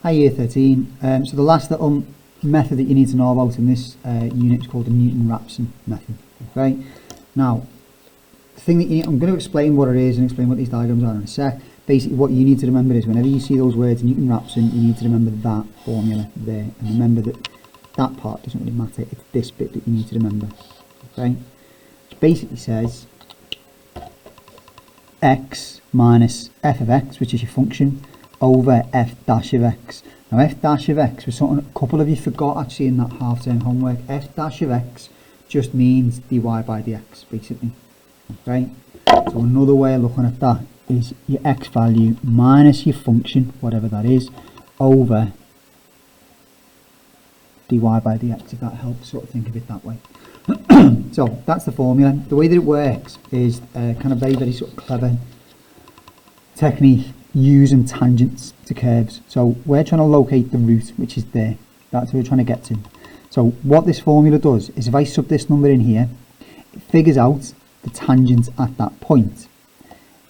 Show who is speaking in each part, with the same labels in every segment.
Speaker 1: Hi, Year 13. So the last little method that you need to know about in this unit is called the Newton-Raphson method. Okay. Now, the thing that you need, I'm going to explain what it is and explain what these diagrams are in a sec. Basically, what you need to remember is whenever you see those words Newton-Raphson, you need to remember that formula there, and remember that that part doesn't really matter. It's this bit that you need to remember. Okay. It basically says x minus f of x, which is your function, over f dash of x. Now f dash of x was something a couple of you forgot actually in that half-term homework. F dash of x just means dy by dx, basically. Okay, so another way of looking at that is your x value minus your function, whatever that is, over dy by dx, if that helps sort of think of it that way. So that's the formula. The way that it works is kind of very sort of clever technique using tangents to curves. So we're trying to locate the root, which is there. That's what we're trying to get to. So what this formula does is if I sub this number in here, it figures out the tangent at that point,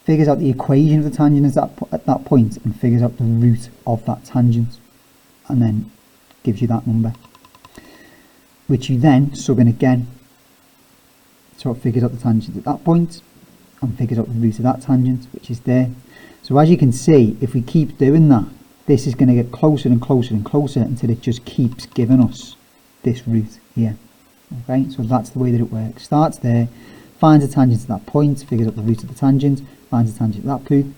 Speaker 1: figures out the equation of the tangent at that point, and figures out the root of that tangent, and then gives you that number, which you then sub in again. So it figures out the tangent at that point and figures out the root of that tangent, which is there. So as you can see, if we keep doing that, this is going to get closer and closer and closer until it just keeps giving us this root here. Okay, so that's the way that it works. Starts there, finds a tangent at that point, figures out the root of the tangent, finds a tangent at that point,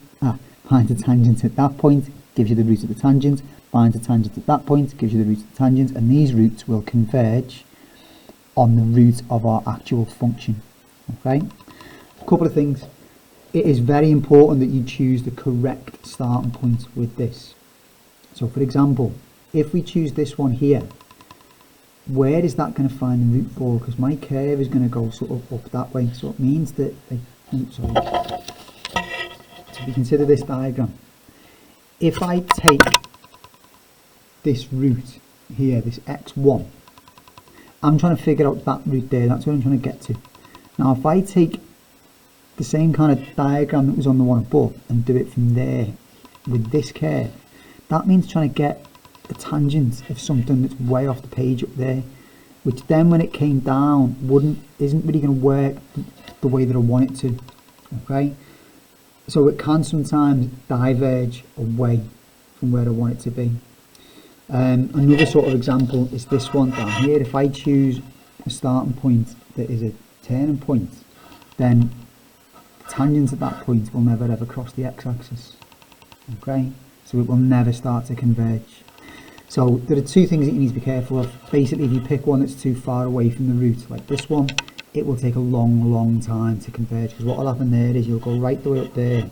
Speaker 1: finds a tangent at that point, gives you the root of the tangent, finds a tangent at that point, gives you the root of the tangent, and these roots will converge on the root of our actual function. Okay, a couple of things. It is very important that you choose the correct starting point with this. So for example, if we choose this one here, where is that going to find the root for? Because my curve is going to go sort of up that way. So it means that, so if we consider this diagram, if I take this root here, this x1, I'm trying to figure out that root there. That's what I'm trying to get to. Now if I take the same kind of diagram that was on the one above and do it from there with this curve, that means trying to get a tangent of something that's way off the page up there, which then when it came down isn't really going to work the way that I want it to. Okay, so it can sometimes diverge away from where I want it to be. Another sort of example is this one down here. If I choose a starting point that is a turning point, then tangent at that point will never ever cross the x-axis. Okay, so it will never start to converge. So there are two things that you need to be careful of. Basically, if you pick one that's too far away from the root, like this one, it will take a long time to converge, because what will happen there is you'll go right the way up there,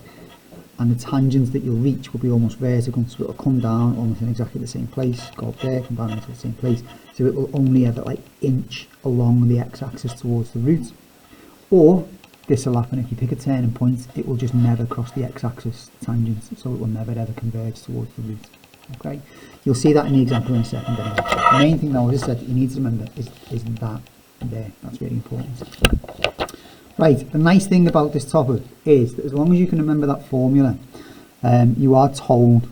Speaker 1: and the tangent that you'll reach will be almost vertical, so it will come down almost in exactly the same place, go up there, come down into the same place, so it will only ever like inch along the x-axis towards the root. Or this will happen if you pick a turning point, it will just never cross the x-axis tangent, so it will never ever converge towards the root. Okay, you'll see that in the example in a second. The main thing though, as I said, that you need to remember is that there. That's really important. Right, the nice thing about this topic is that as long as you can remember that formula, you are told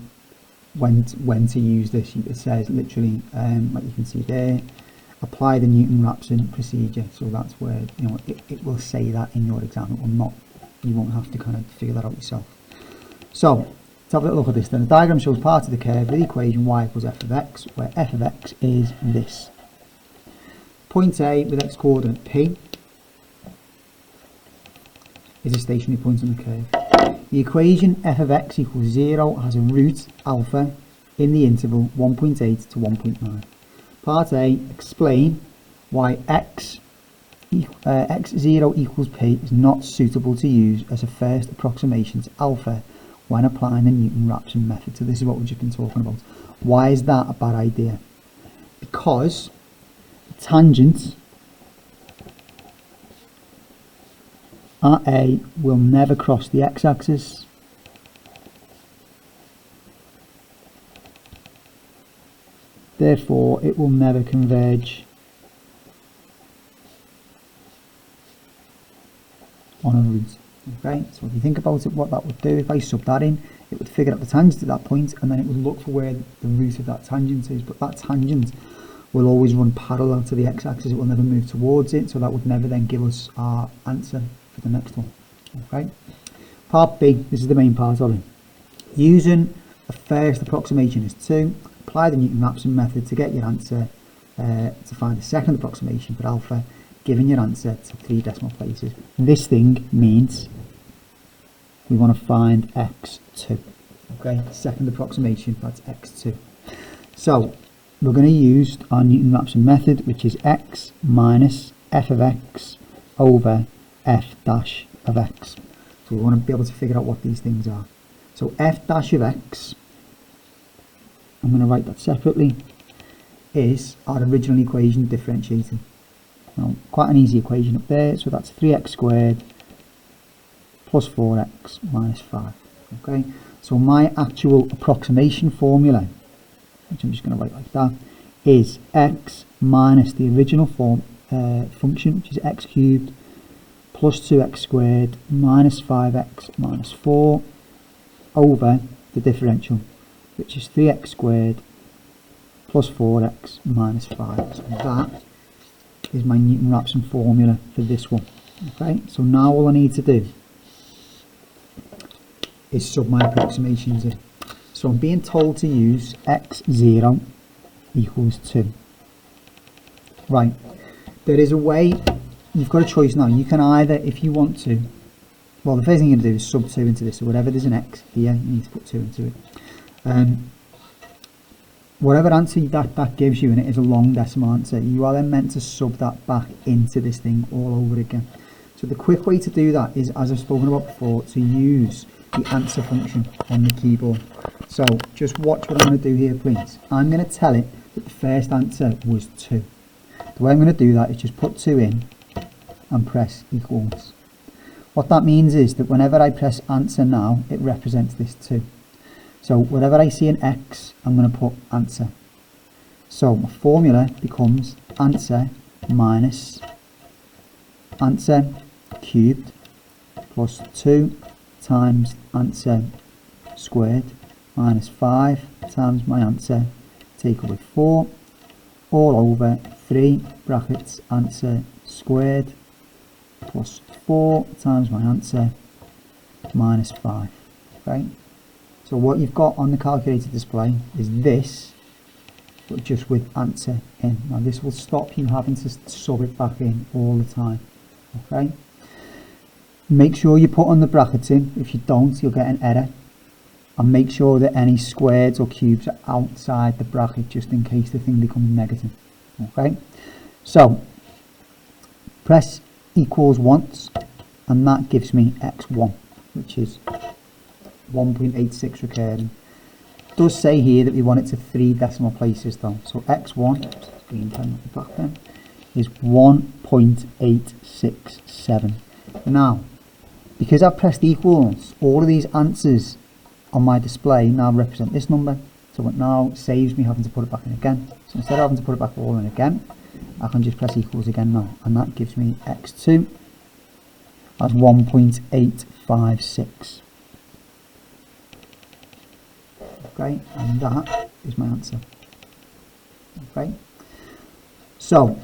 Speaker 1: when to use this. It says literally, like you can see there, apply the Newton-Raphson procedure. So that's where, you know, it will say that in your exam. It will not, you won't have to kind of figure that out yourself. So let's have a little look at this then. The diagram shows part of the curve with the equation y equals f of x, where f of x is this. Point A with x coordinate p is a stationary point on the curve. The equation f of x equals 0 has a root alpha in the interval 1.8 to 1.9. Part A, explain why x0 equals p is not suitable to use as a first approximation to alpha when applying the Newton-Raphson method. So this is what we've just been talking about. Why is that a bad idea? Because the tangent at A will never cross the x-axis, therefore it will never converge on a root. Okay, so if you think about it, what that would do, if I sub that in, it would figure out the tangent at that point, and then it would look for where the root of that tangent is, but that tangent will always run parallel to the x-axis, it will never move towards it, so that would never then give us our answer for the next one. Okay, part B, this is the main part of it. Using the first approximation is 2, apply the Newton-Raphson method to get your answer, to find the second approximation for alpha, giving your answer to 3 decimal places. This thing means we want to find x2. Okay, second approximation, that's x2. So we're going to use our Newton-Raphson method, which is x minus f of x over f dash of x. So we want to be able to figure out what these things are. So f dash of x, I'm going to write that separately, is our original equation differentiated. Now, quite an easy equation up there, so that's 3x squared plus 4x minus 5. Okay, so my actual approximation formula, which I'm just going to write like that, is x minus the original function, which is x cubed, plus 2x squared minus 5x minus 4 over the differential, which is 3x squared plus 4x minus 5. So that is my Newton-Raphson formula for this one. Okay, so now all I need to do is sub my approximations in. So I'm being told to use x0 equals 2. Right, there is a way, you've got a choice now. You can either, if you want to, well, the first thing you're going to do is sub 2 into this. So whatever there's an x here, you need to put 2 into it. Whatever answer that gives you, and it is a long decimal answer, you are then meant to sub that back into this thing all over again. So the quick way to do that is, as I've spoken about before, to use the answer function on the keyboard. So just watch what I'm going to do here, please. I'm going to tell it that the first answer was 2. The way I'm going to do that is just put 2 in and press equals. What that means is that whenever I press answer now, it represents this 2. So whenever I see an x, I'm going to put answer. So my formula becomes answer minus answer cubed plus 2 times answer squared minus 5 times my answer, take away 4, all over 3 brackets answer squared plus 4 times my answer minus 5. Okay, so what you've got on the calculator display is this, but just with answer in. Now this will stop you having to sub it back in all the time. Okay, make sure you put on the brackets in. If you don't, you'll get an error. And make sure that any squares or cubes are outside the bracket, just in case the thing becomes negative. Okay, so press equals once, and that gives me x1, which is 1.86 recurring. It does say here that we want it to 3 decimal places though. So x1, green pen at the back then, is 1.867. Now, because I've pressed equals, all of these answers on my display now represent this number, so it now saves me having to put it back in again. So instead of having to put it back all in again, I can just press equals again now, and that gives me x2 as 1.856. Okay, and that is my answer. Okay, so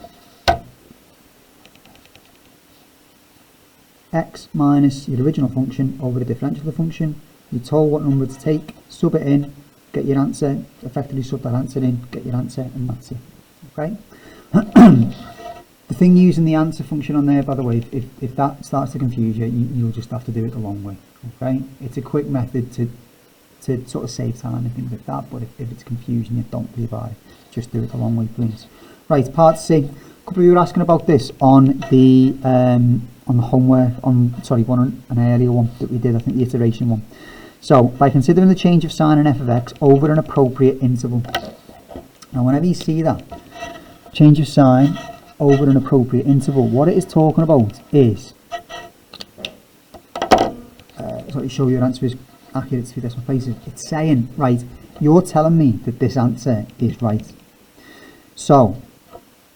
Speaker 1: x minus your original function over the differential of the function. You're told what number to take, sub it in, get your answer, effectively sub that answer in, get your answer, and that's it. Okay. The thing using the answer function on there, by the way, if that starts to confuse you, you'll just have to do it the long way. Okay, it's a quick method to sort of save time and things like that, but if it's confusing you, don't worry about it, just do it the long way, please. Right, part C. A couple of you were asking about this on the homework, an earlier one that we did, I think the iteration one. So by considering the change of sign in f of x over an appropriate interval. Now whenever you see that change of sign over an appropriate interval, what it is talking about is, so to show your answer is accurate to 2 decimal places, it's saying, right, you're telling me that this answer is right. So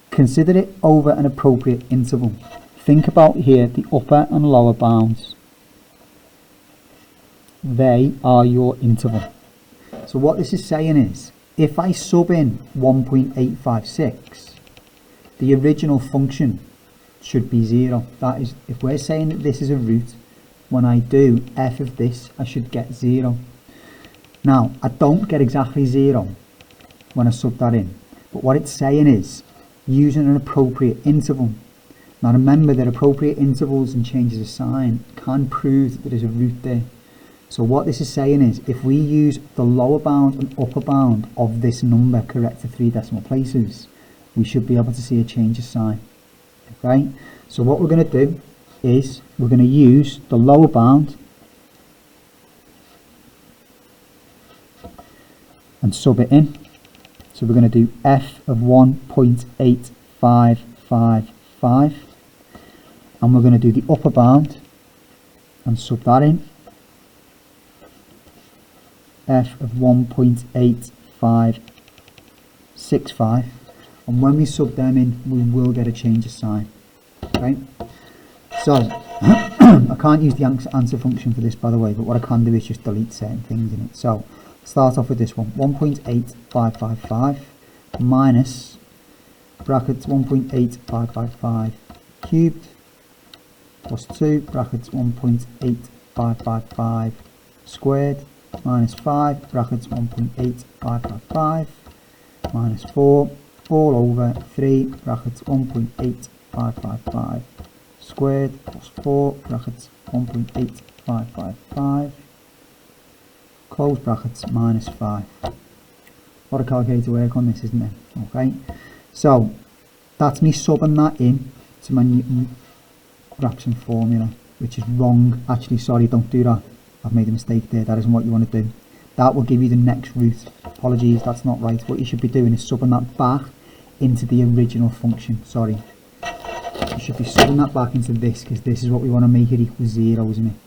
Speaker 1: consider it over an appropriate interval. Think about here the upper and lower bounds. they are your interval. So what this is saying is, if I sub in 1.856, the original function should be 0. That is, if we're saying that this is a root, when I do f of this, I should get 0. Now, I don't get exactly 0 when I sub that in, but what it's saying is, using an appropriate interval. Now remember that appropriate intervals and changes of sign can prove that there is a root there. So what this is saying is, if we use the lower bound and upper bound of this number correct to 3 decimal places, we should be able to see a change of sign. Okay, so what we're going to do is we're going to use the lower bound and sub it in. So we're going to do f of 1.8555, and we're going to do the upper bound and sub that in, f of 1.8565, and when we sub them in, we will get a change of sign. Okay, so I can't use the answer function for this, by the way, but what I can do is just delete certain things in it. So start off with this one, 1.8555 minus brackets 1.8555 cubed plus 2 brackets 1.8555 squared minus 5 brackets 1.8555 minus 4 all over 3 brackets 1.8555 squared plus 4 brackets 1.8555 close brackets minus 5. What a calculator work on this, isn't it? Okay, so that's me subbing that in to my Raphson formula, which is wrong. Actually, sorry, don't do that. I've made a mistake there. That isn't what you want to do. That will give you the next root. Apologies, that's not right. What you should be doing is subbing that back into the original function. Sorry, you should be subbing that back into this, because this is what we want to make it equal 0, isn't it?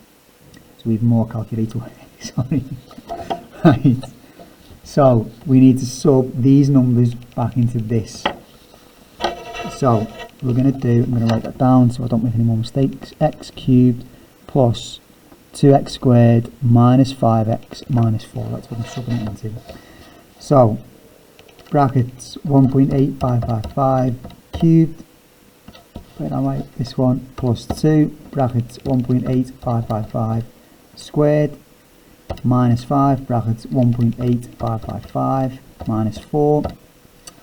Speaker 1: So we have more calculator work. Sorry. Right. So we need to sub these numbers back into this. So we're going to do, I'm going to write that down so I don't make any more mistakes. X cubed plus 2x squared minus 5x minus 4. That's what I'm subbing it into. So brackets 1.8555 cubed, wait, I write this one, plus 2 brackets 1.8555 squared minus 5 brackets 1.8555 minus 4.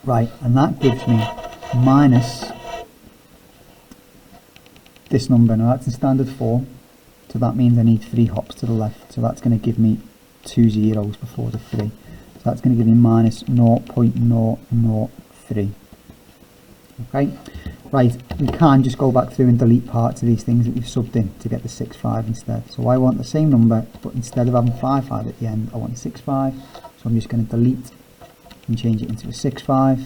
Speaker 1: Right, and that gives me minus this number. Now that's in standard form, so that means I need 3 hops to the left, so that's going to give me 2 zeros before the 3, so that's going to give me minus 0.003. okay, right, we can just go back through and delete parts of these things that we've subbed in to get the 6.5 instead. So I want the same number, but instead of having 5.5 at the end, I want 6.5, so I'm just going to delete and change it into a 6.5.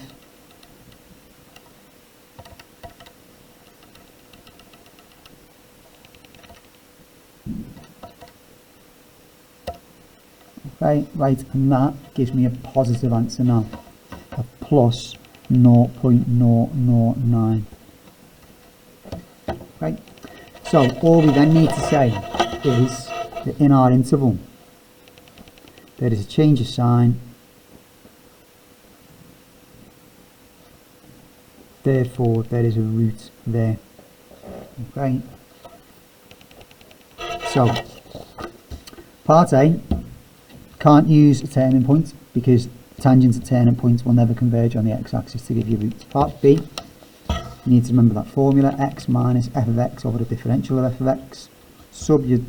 Speaker 1: Okay, right, and that gives me a positive answer now, a plus 0.009. Okay, so all we then need to say is that in our interval there is a change of sign, therefore there is a root there. Okay, so part A, can't use a turning point because tangents at turning points will never converge on the x-axis to give you roots. Part B, you need to remember that formula, x minus f of x over the differential of f of x. Sub your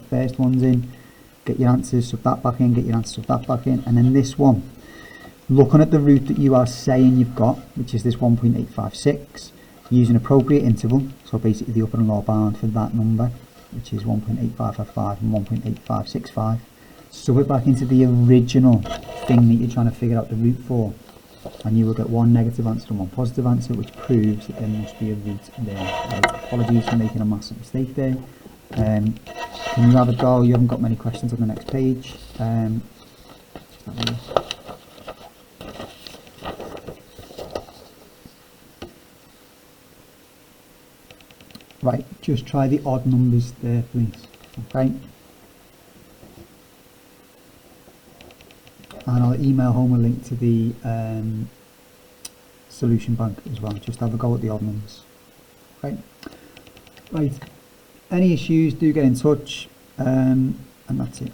Speaker 1: first ones in, get your answers, sub that back in, get your answers, sub that back in, and then this one, looking at the root that you are saying you've got, which is this 1.856, use an appropriate interval, so basically the upper and lower bound for that number, which is 1.8555 and 1.8565. Sub it back into the original thing that you're trying to figure out the root for, and you will get one negative answer and one positive answer, which proves that there must be a root there. Right, apologies for making a massive mistake there. Can you have a go? You haven't got many questions on the next page. Right, just try the odd numbers there, please. Okay. and I'll email home a link to the solution bank as well. Just have a go at the odd ones. Right. Any issues, do get in touch, and that's it.